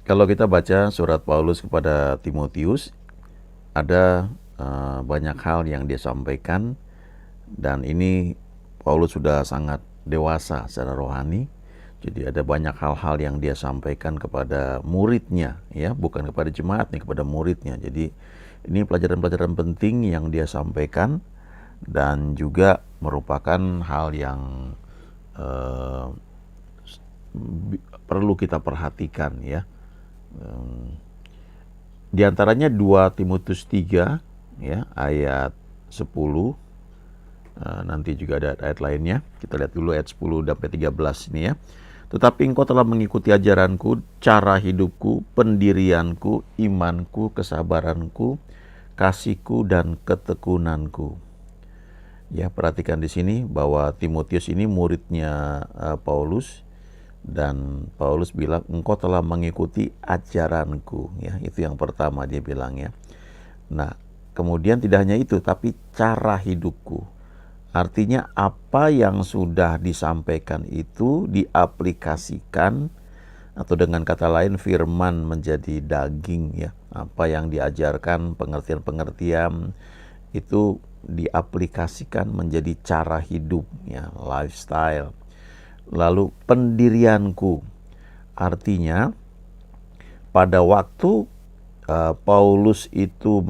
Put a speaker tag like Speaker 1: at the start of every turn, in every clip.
Speaker 1: Kalau kita baca surat Paulus kepada Timotius, ada banyak hal yang dia sampaikan, dan ini Paulus sudah sangat dewasa secara rohani. Jadi ada banyak hal-hal yang dia sampaikan kepada muridnya, ya, bukan kepada jemaat nih, kepada muridnya. Jadi ini pelajaran-pelajaran penting yang dia sampaikan, dan juga merupakan hal yang eh, perlu kita perhatikan, ya. Di antaranya 2 Timotius 3, ya, ayat 10. Nanti juga ada ayat lainnya. Kita lihat dulu ayat 10 sampai 13 ini, ya. Tetapi engkau telah mengikuti ajaranku, cara hidupku, pendirianku, imanku, kesabaranku, kasihku, dan ketekunanku. Ya, perhatikan di sini bahwa Timotius ini muridnya Paulus, dan Paulus bilang engkau telah mengikuti ajaranku, ya. Itu yang pertama dia bilang, ya. Nah, kemudian tidak hanya itu, tapi cara hidupku. Artinya apa yang sudah disampaikan itu diaplikasikan, atau dengan kata lain firman menjadi daging, ya. Apa yang diajarkan, pengertian-pengertian itu diaplikasikan menjadi cara hidup, ya, lifestyle. Lalu pendirianku, artinya pada waktu Paulus itu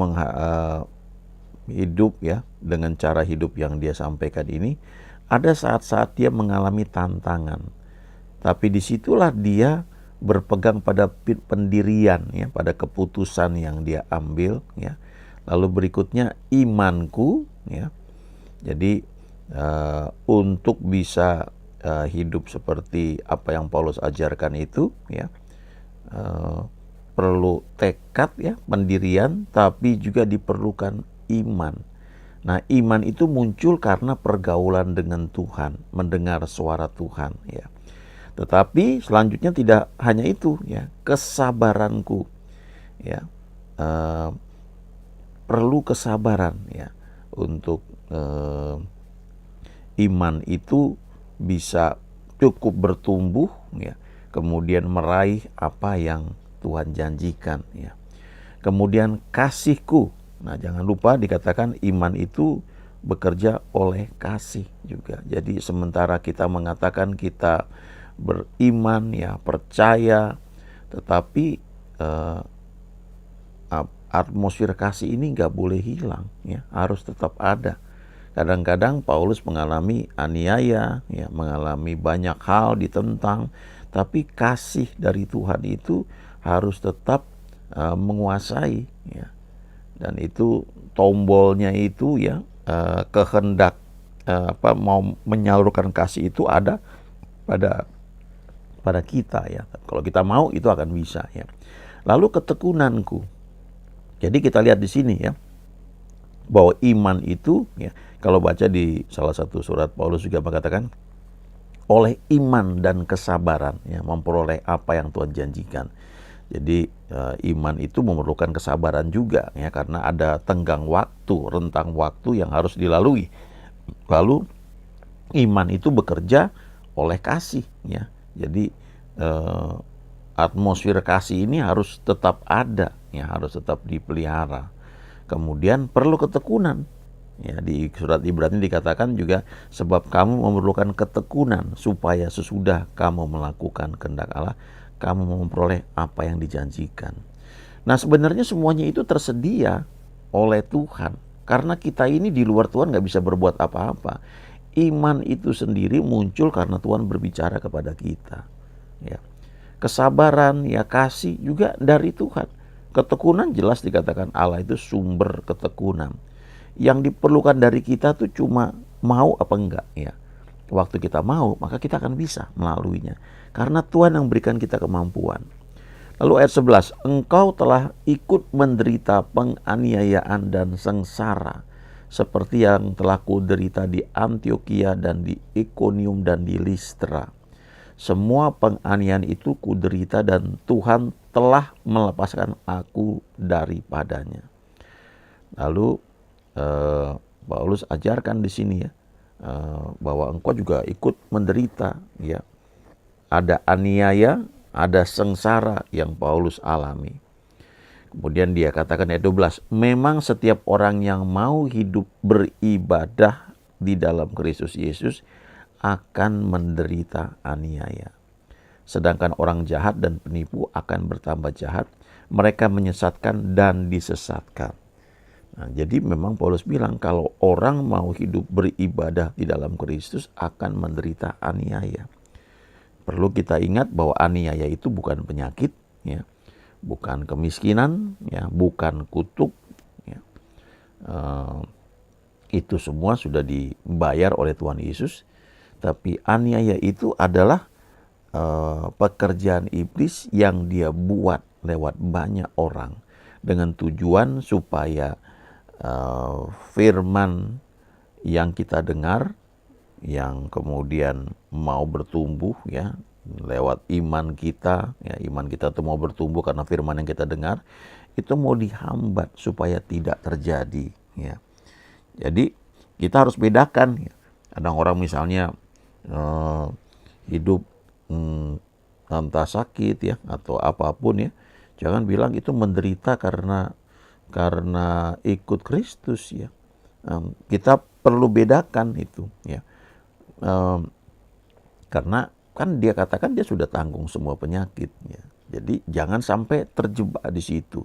Speaker 1: hidup, ya, dengan cara hidup yang dia sampaikan ini, ada saat-saat dia mengalami tantangan. Tapi disitulah dia berpegang pada pendirian, ya, pada keputusan yang dia ambil, ya. Lalu berikutnya imanku, ya. Jadi untuk bisa hidup seperti apa yang Paulus ajarkan itu, ya, uh, perlu tekad, ya, pendirian, tapi juga diperlukan iman. Nah, iman itu muncul karena pergaulan dengan Tuhan, mendengar suara Tuhan, ya. Tetapi selanjutnya tidak hanya itu, ya, kesabaranku, ya. Uh, Perlu kesabaran, ya, untuk iman itu bisa cukup bertumbuh, ya, kemudian meraih apa yang Tuhan janjikan, ya. Kemudian kasihku. Nah, jangan lupa dikatakan iman itu bekerja oleh kasih juga. Jadi sementara kita mengatakan kita beriman, ya, percaya, tetapi eh, atmosfer kasih ini nggak boleh hilang, ya, harus tetap ada. Kadang-kadang Paulus mengalami aniaya, ya, mengalami banyak hal ditentang, tapi kasih dari Tuhan itu harus tetap menguasai, ya. Dan itu tombolnya itu, ya, kehendak mau menyalurkan kasih itu ada pada kita, ya. Kalau kita mau itu akan bisa, ya. Lalu ketekunanku. Jadi kita lihat di sini, ya, bahwa iman itu, ya, kalau baca di salah satu surat Paulus juga mengatakan oleh iman dan kesabaran, ya, memperoleh apa yang Tuhan janjikan. Jadi iman itu memerlukan kesabaran juga, ya, karena ada tenggang waktu, rentang waktu yang harus dilalui. Lalu iman itu bekerja oleh kasih, ya. Jadi atmosfer kasih ini harus tetap ada, ya, harus tetap dipelihara. Kemudian perlu ketekunan. Ya, di surat Ibrani dikatakan juga sebab kamu memerlukan ketekunan supaya sesudah kamu melakukan kehendak Allah, kamu memperoleh apa yang dijanjikan. Nah, sebenarnya semuanya itu tersedia oleh Tuhan. Karena kita ini di luar Tuhan nggak bisa berbuat apa-apa. Iman itu sendiri muncul karena Tuhan berbicara kepada kita. Ya. Kesabaran, ya, kasih juga dari Tuhan. Ketekunan jelas dikatakan Allah itu sumber ketekunan. Yang diperlukan dari kita tuh cuma mau apa enggak, ya. Waktu kita mau, maka kita akan bisa melaluinya. Karena Tuhan yang berikan kita kemampuan. Lalu ayat 11, engkau telah ikut menderita penganiayaan dan sengsara, seperti yang telah kuderita di Antioquia dan di Iconium dan di Listra. Semua penganiayaan itu kuderita dan Tuhan telah melepaskan aku daripadanya. Lalu Paulus ajarkan di sini, ya, bahwa engkau juga ikut menderita, ya. Ada aniaya, ada sengsara yang Paulus alami. Kemudian dia katakan ayat 12, memang setiap orang yang mau hidup beribadah di dalam Kristus Yesus akan menderita aniaya. Sedangkan orang jahat dan penipu akan bertambah jahat, mereka menyesatkan dan disesatkan. Nah, jadi memang Paulus bilang kalau orang mau hidup beribadah di dalam Kristus akan menderita aniaya. Perlu kita ingat bahwa aniaya itu bukan penyakit, ya, bukan kemiskinan, ya, bukan kutuk. Ya. Itu semua sudah dibayar oleh Tuhan Yesus. Tapi aniaya itu adalah pekerjaan iblis yang dia buat lewat banyak orang dengan tujuan supaya firman yang kita dengar, yang kemudian mau bertumbuh, ya, lewat iman kita, ya, iman kita itu mau bertumbuh karena firman yang kita dengar, itu mau dihambat supaya tidak terjadi, ya. Jadi kita harus bedakan, ya. Ada orang misalnya hidup entah sakit, ya, atau apapun, ya, jangan bilang itu menderita karena ikut Kristus, ya. Kita perlu bedakan itu, ya. Karena kan dia katakan dia sudah tanggung semua penyakit, ya. Jadi jangan sampai terjebak di situ.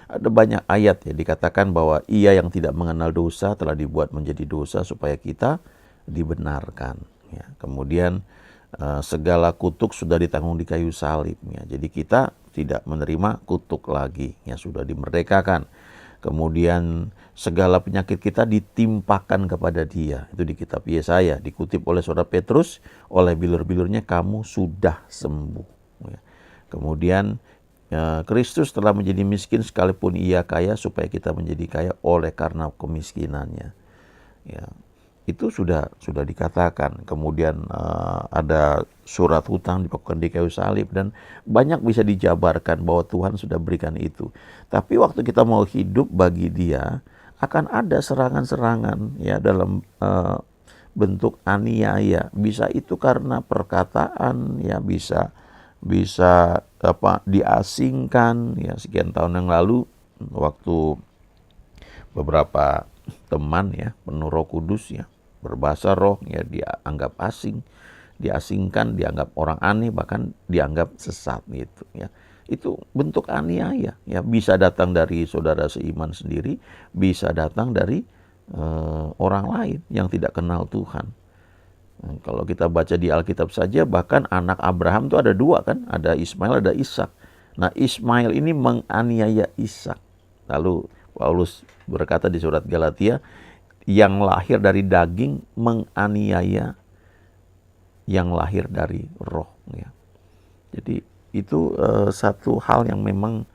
Speaker 1: Ada banyak ayat, ya, dikatakan bahwa ia yang tidak mengenal dosa telah dibuat menjadi dosa supaya kita dibenarkan, ya. Kemudian segala kutuk sudah ditanggung di kayu salib, ya. Jadi kita tidak menerima kutuk lagi, ya, sudah dimerdekakan. Kemudian segala penyakit kita ditimpakan kepada dia. Itu di kitab Yesaya, dikutip oleh saudara Petrus, oleh bilur-bilurnya kamu sudah sembuh. Ya. Kemudian Kristus telah menjadi miskin sekalipun ia kaya supaya kita menjadi kaya oleh karena kemiskinannya. Ya. Itu sudah dikatakan. Kemudian ada surat hutang dipakukan di kayu salib dan banyak bisa dijabarkan bahwa Tuhan sudah berikan itu. Tapi waktu kita mau hidup bagi Dia akan ada serangan-serangan, ya, dalam bentuk aniaya. Bisa itu karena perkataan, ya, bisa diasingkan, ya. Sekian tahun yang lalu waktu beberapa teman, ya, penuh Roh Kudus, ya, berbahasa roh, ya, dianggap asing, diasingkan, dianggap orang aneh, bahkan dianggap sesat, gitu, ya. Itu bentuk aniaya, ya, bisa datang dari saudara seiman sendiri, bisa datang dari orang lain yang tidak kenal Tuhan. Nah, kalau kita baca di Alkitab saja, bahkan anak Abraham itu ada dua, kan, ada Ismail, ada Ishak. Nah, Ismail ini menganiaya Ishak. Lalu Paulus berkata di surat Galatia, yang lahir dari daging menganiaya yang lahir dari roh, ya. Jadi itu satu hal yang memang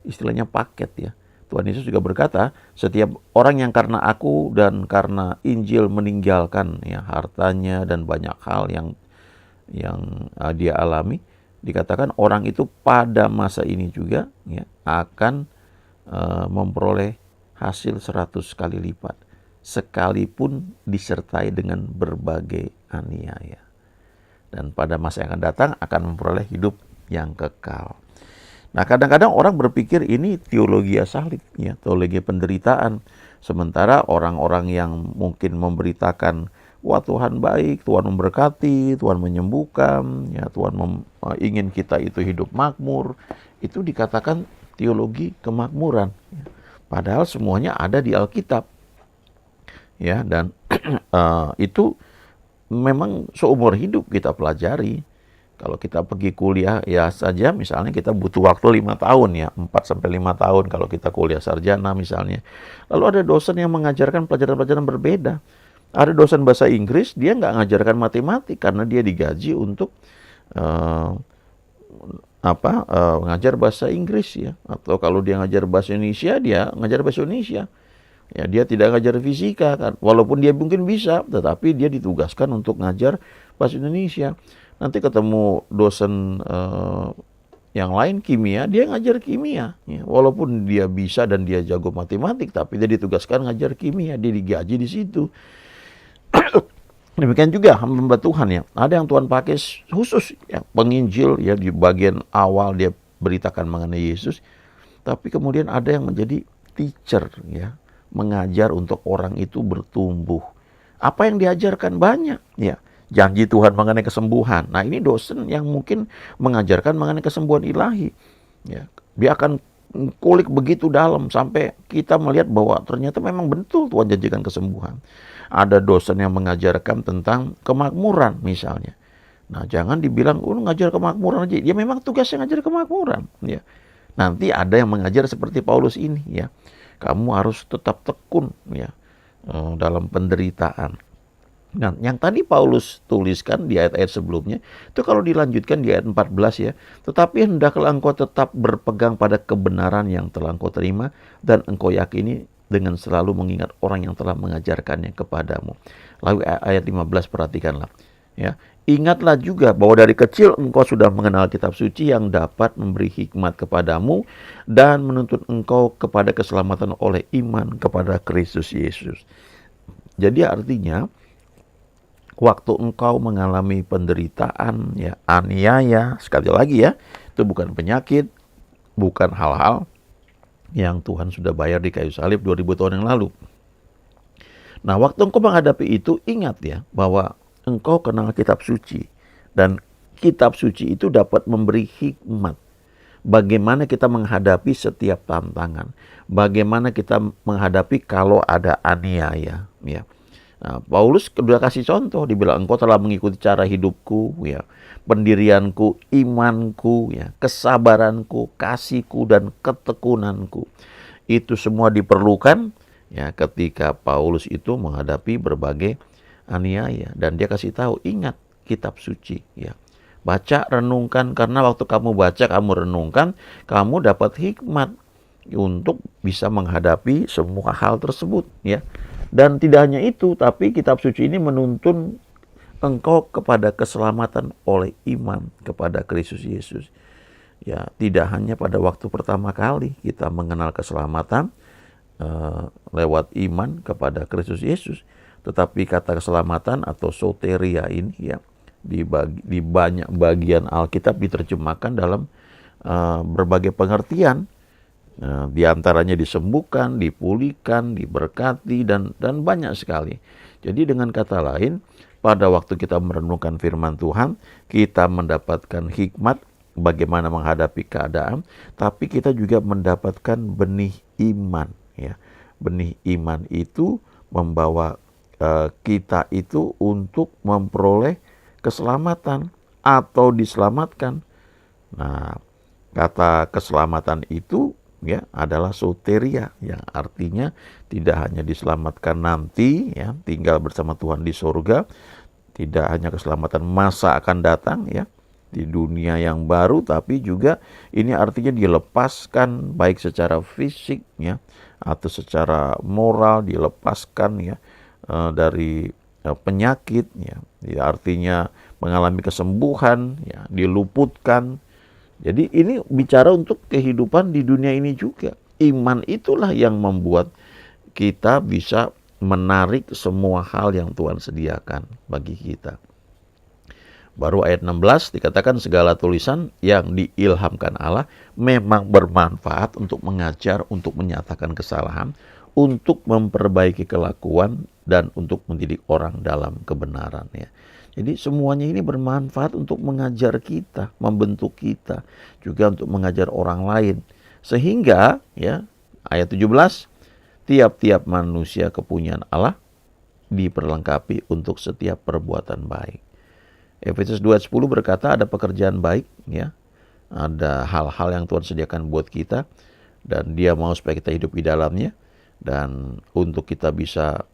Speaker 1: istilahnya paket, ya. Tuhan Yesus juga berkata, setiap orang yang karena aku dan karena Injil meninggalkan, ya, hartanya dan banyak hal yang dia alami, dikatakan orang itu pada masa ini juga, ya, akan memperoleh hasil 100 kali lipat, sekalipun disertai dengan berbagai aniaya. Dan pada masa yang akan datang akan memperoleh hidup yang kekal. Nah, kadang-kadang orang berpikir ini teologi salib, ya, teologi penderitaan. Sementara orang-orang yang mungkin memberitakan, wah, Tuhan baik, Tuhan memberkati, Tuhan menyembuhkan, ya, Tuhan ingin kita itu hidup makmur, itu dikatakan teologi kemakmuran, ya. Padahal semuanya ada di Alkitab, ya, dan itu memang seumur hidup kita pelajari. Kalau kita pergi kuliah, ya, saja misalnya kita butuh waktu 5 tahun, ya, 4-5 tahun kalau kita kuliah sarjana misalnya. Lalu ada dosen yang mengajarkan pelajaran-pelajaran berbeda. Ada dosen bahasa Inggris, dia nggak ngajarkan matematik karena dia digaji untuk ngajar bahasa Inggris, ya. Atau kalau dia ngajar bahasa Indonesia, dia ngajar bahasa Indonesia. Ya, dia tidak ngajar fisika, kan. Walaupun dia mungkin bisa, tetapi dia ditugaskan untuk ngajar bahasa Indonesia. Nanti ketemu dosen yang lain kimia, dia ngajar kimia, ya. Walaupun dia bisa dan dia jago matematik, tapi dia ditugaskan ngajar kimia, dia digaji di situ. Demikian juga hamba Tuhan ya. Ada yang Tuhan pakai khusus ya, penginjil ya, di bagian awal dia beritakan mengenai Yesus, tapi kemudian ada yang menjadi teacher ya, mengajar untuk orang itu bertumbuh. Apa yang diajarkan banyak ya. Janji Tuhan mengenai kesembuhan. Nah, ini dosen yang mungkin mengajarkan mengenai kesembuhan ilahi. Ya, dia akan kulik begitu dalam sampai kita melihat bahwa ternyata memang betul Tuhan janjikan kesembuhan. Ada dosen yang mengajarkan tentang kemakmuran misalnya. Nah, jangan dibilang, ngajar kemakmuran aja. Dia memang tugasnya ngajar kemakmuran. Ya. Nanti ada yang mengajar seperti Paulus ini. Ya. Kamu harus tetap tekun ya, dalam penderitaan. Nah, yang tadi Paulus tuliskan di ayat-ayat sebelumnya, itu kalau dilanjutkan di ayat 14 ya, tetapi hendaklah engkau tetap berpegang pada kebenaran yang telah engkau terima, dan engkau yakini dengan selalu mengingat orang yang telah mengajarkannya kepadamu. Lalu ayat 15 perhatikanlah. Ya, ingatlah juga bahwa dari kecil engkau sudah mengenal kitab suci yang dapat memberi hikmat kepadamu dan menuntun engkau kepada keselamatan oleh iman kepada Kristus Yesus. Jadi artinya, waktu engkau mengalami penderitaan, ya, aniaya, sekali lagi ya, itu bukan penyakit, bukan hal-hal yang Tuhan sudah bayar di kayu salib 2000 tahun yang lalu. Nah, waktu engkau menghadapi itu, ingat ya, bahwa engkau kenal kitab suci. Dan kitab suci itu dapat memberi hikmat. Bagaimana kita menghadapi setiap tantangan. Bagaimana kita menghadapi kalau ada aniaya, ya. Nah, Paulus sudah kasih contoh, dibilang engkau telah mengikuti cara hidupku, ya, pendirianku, imanku, ya, kesabaranku, kasihku, dan ketekunanku. Itu semua diperlukan ya ketika Paulus itu menghadapi berbagai aniaya, dan dia kasih tahu, ingat kitab suci, ya. Baca, renungkan, karena waktu kamu baca, kamu renungkan, kamu dapat hikmat untuk bisa menghadapi semua hal tersebut, ya. Dan tidak hanya itu, tapi kitab suci ini menuntun engkau kepada keselamatan oleh iman kepada Kristus Yesus. Ya, tidak hanya pada waktu pertama kali kita mengenal keselamatan lewat iman kepada Kristus Yesus, tetapi kata keselamatan atau soteria ini ya di banyak bagian Alkitab diterjemahkan dalam berbagai pengertian. Di antaranya disembuhkan, dipulihkan, diberkati, dan banyak sekali. Jadi dengan kata lain, pada waktu kita merenungkan firman Tuhan, kita mendapatkan hikmat bagaimana menghadapi keadaan, tapi kita juga mendapatkan benih iman. Ya. Benih iman itu membawa kita itu untuk memperoleh keselamatan atau diselamatkan. Nah, kata keselamatan itu ya adalah soteria, yang artinya tidak hanya diselamatkan nanti ya tinggal bersama Tuhan di surga, tidak hanya keselamatan masa akan datang ya di dunia yang baru, tapi juga ini artinya dilepaskan baik secara fisik ya atau secara moral, dilepaskan ya dari penyakit ya, artinya mengalami kesembuhan ya, diluputkan. Jadi ini bicara untuk kehidupan di dunia ini juga. Iman itulah yang membuat kita bisa menarik semua hal yang Tuhan sediakan bagi kita. Baru ayat 16 dikatakan segala tulisan yang diilhamkan Allah memang bermanfaat untuk mengajar, untuk menyatakan kesalahan, untuk memperbaiki kelakuan, dan untuk mendidik orang dalam kebenaran ya. Jadi semuanya ini bermanfaat untuk mengajar kita, membentuk kita, juga untuk mengajar orang lain. Sehingga ya ayat 17, tiap-tiap manusia kepunyaan Allah diperlengkapi untuk setiap perbuatan baik. Efesus 2:10 berkata ada pekerjaan baik ya. Ada hal-hal yang Tuhan sediakan buat kita dan Dia mau supaya kita hidup di dalamnya, dan untuk kita bisa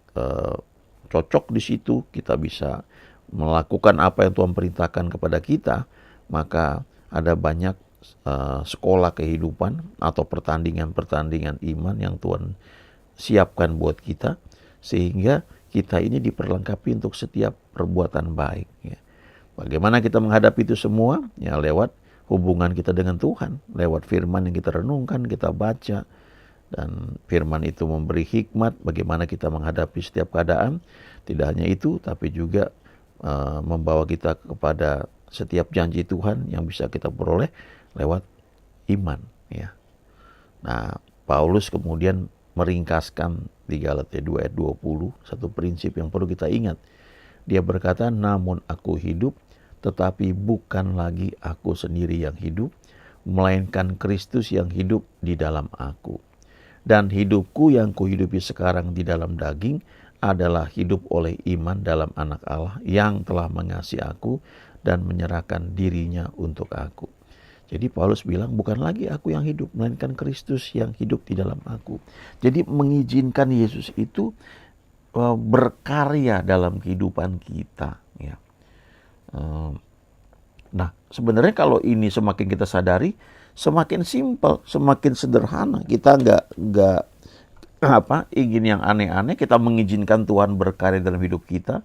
Speaker 1: cocok di situ, kita bisa melakukan apa yang Tuhan perintahkan kepada kita, maka ada banyak sekolah kehidupan atau pertandingan-pertandingan iman yang Tuhan siapkan buat kita, sehingga kita ini diperlengkapi untuk setiap perbuatan baik. Ya. Bagaimana kita menghadapi itu semua? Ya lewat hubungan kita dengan Tuhan, lewat firman yang kita renungkan, kita baca, Dan firman itu memberi hikmat bagaimana kita menghadapi setiap keadaan. Tidak hanya itu, tapi juga membawa kita kepada setiap janji Tuhan yang bisa kita peroleh lewat iman. Ya. Nah, Paulus kemudian meringkaskan di Galatia 2 ayat 20, satu prinsip yang perlu kita ingat. Dia berkata, namun aku hidup, tetapi bukan lagi aku sendiri yang hidup, melainkan Kristus yang hidup di dalam aku. Dan hidupku yang kuhidupi sekarang di dalam daging adalah hidup oleh iman dalam anak Allah yang telah mengasihi aku dan menyerahkan dirinya untuk aku. Jadi Paulus bilang bukan lagi aku yang hidup, melainkan Kristus yang hidup di dalam aku. Jadi mengizinkan Yesus itu berkarya dalam kehidupan kita. Ya. Nah, sebenarnya kalau ini semakin kita sadari, semakin simpel, semakin sederhana. Kita nggak ingin yang aneh-aneh. Kita mengizinkan Tuhan berkarya dalam hidup kita.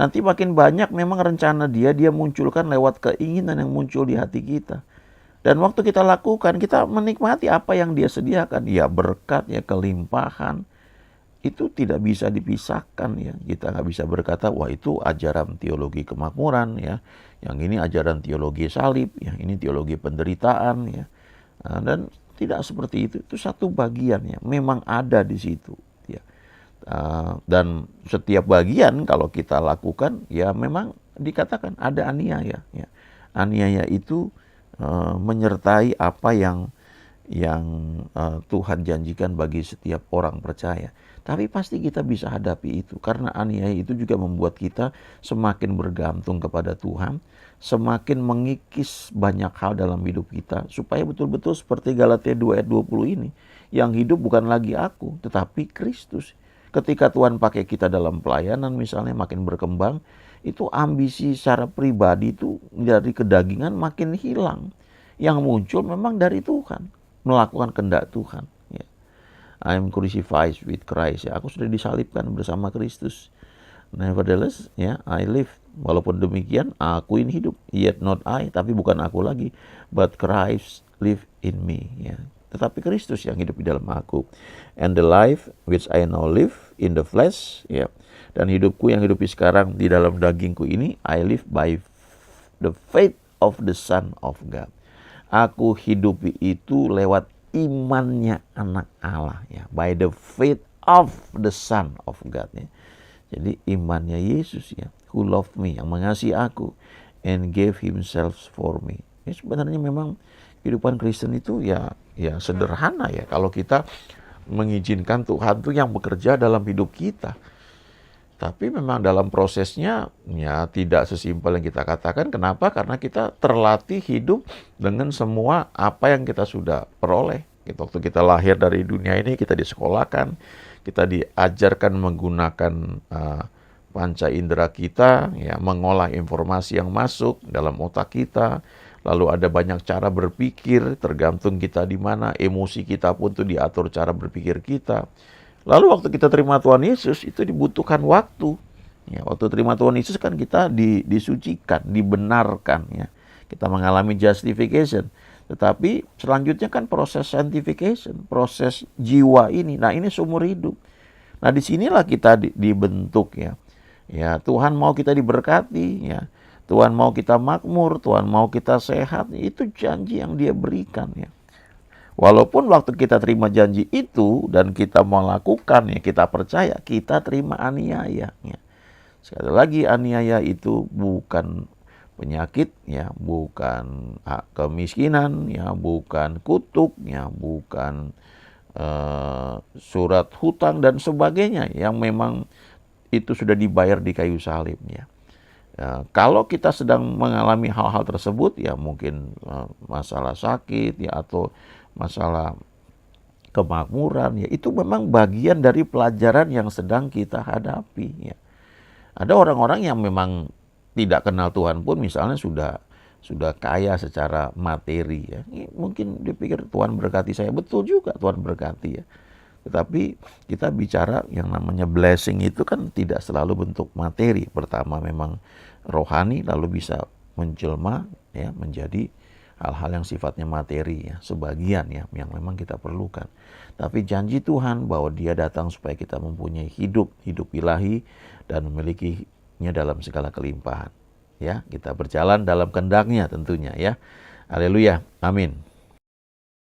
Speaker 1: Nanti makin banyak memang rencana dia munculkan lewat keinginan yang muncul di hati kita. Dan waktu kita lakukan, kita menikmati apa yang dia sediakan. Ya berkat, ya kelimpahan. Itu tidak bisa dipisahkan ya. Kita nggak bisa berkata, wah itu ajaran teologi kemakmuran ya. Yang ini ajaran teologi salib, ya ini teologi penderitaan ya. Nah, dan tidak seperti itu satu bagian ya. Memang ada di situ ya. Dan setiap bagian kalau kita lakukan ya memang dikatakan ada aniaya ya. Aniaya itu menyertai apa yang Tuhan janjikan bagi setiap orang percaya. Tapi pasti kita bisa hadapi itu. Karena aniaya itu juga membuat kita semakin bergantung kepada Tuhan. Semakin mengikis banyak hal dalam hidup kita. Supaya betul-betul seperti Galatia 2 ayat 20 ini. Yang hidup bukan lagi aku, tetapi Kristus. Ketika Tuhan pakai kita dalam pelayanan misalnya makin berkembang. Itu ambisi secara pribadi itu dari kedagingan makin hilang. Yang muncul memang dari Tuhan. Melakukan kehendak Tuhan. I am crucified with Christ. Ya, aku sudah disalibkan bersama Kristus. Nevertheless, ya, I live. Walaupun demikian, aku ini hidup. Yet not I, tapi bukan aku lagi. But Christ live in me. Ya. Tetapi Kristus yang hidup di dalam aku. And the life which I now live in the flesh. Ya. Dan hidupku yang hidupi sekarang di dalam dagingku ini, I live by the faith of the Son of God. Aku hidupi itu lewat imannya anak Allah ya, by the faith of the Son of God ya. Jadi imannya Yesus ya, who loved me, yang mengasihi aku and gave himself for me. Ya, sebenarnya memang kehidupan Kristen itu ya sederhana ya kalau kita mengizinkan Tuhan tuh yang bekerja dalam hidup kita. Tapi memang dalam prosesnya ya tidak sesimpel yang kita katakan. Kenapa? Karena kita terlatih hidup dengan semua apa yang kita sudah peroleh. Waktu kita lahir dari dunia ini kita disekolahkan, kita diajarkan menggunakan panca indera kita, ya mengolah informasi yang masuk dalam otak kita. Lalu ada banyak cara berpikir, tergantung kita di mana. Emosi kita pun tuh diatur cara berpikir kita. Lalu waktu kita terima Tuhan Yesus itu dibutuhkan waktu. Ya, waktu terima Tuhan Yesus kan kita disucikan, dibenarkan. Ya. Kita mengalami justification. Tetapi selanjutnya kan proses sanctification, proses jiwa ini. Nah ini seumur hidup. Nah disinilah kita dibentuk ya. Ya Tuhan mau kita diberkati ya. Tuhan mau kita makmur, Tuhan mau kita sehat. Itu janji yang Dia berikan ya. Walaupun waktu kita terima janji itu dan kita melakukan ya, kita percaya, kita terima aniaya. Ya. Sekali lagi aniaya itu bukan penyakit, ya, bukan kemiskinan, ya, bukan kutuk, ya, bukan surat hutang dan sebagainya yang memang itu sudah dibayar di kayu salib. Ya. Ya, kalau kita sedang mengalami hal-hal tersebut, ya mungkin masalah sakit, ya atau masalah kemakmuran, ya itu memang bagian dari pelajaran yang sedang kita hadapi. Ya. Ada orang-orang yang memang tidak kenal Tuhan pun misalnya sudah kaya secara materi. Ya. Mungkin dipikir Tuhan berkati saya, betul juga Tuhan berkati ya. Tetapi kita bicara yang namanya blessing itu kan tidak selalu bentuk materi. Pertama memang rohani, lalu bisa menjelma ya menjadi hal-hal yang sifatnya materi ya, sebagian ya yang memang kita perlukan. Tapi janji Tuhan bahwa Dia datang supaya kita mempunyai hidup ilahi dan memilikinya dalam segala kelimpahan. Ya, kita berjalan dalam kehendak-Nya tentunya ya. Haleluya. Amin.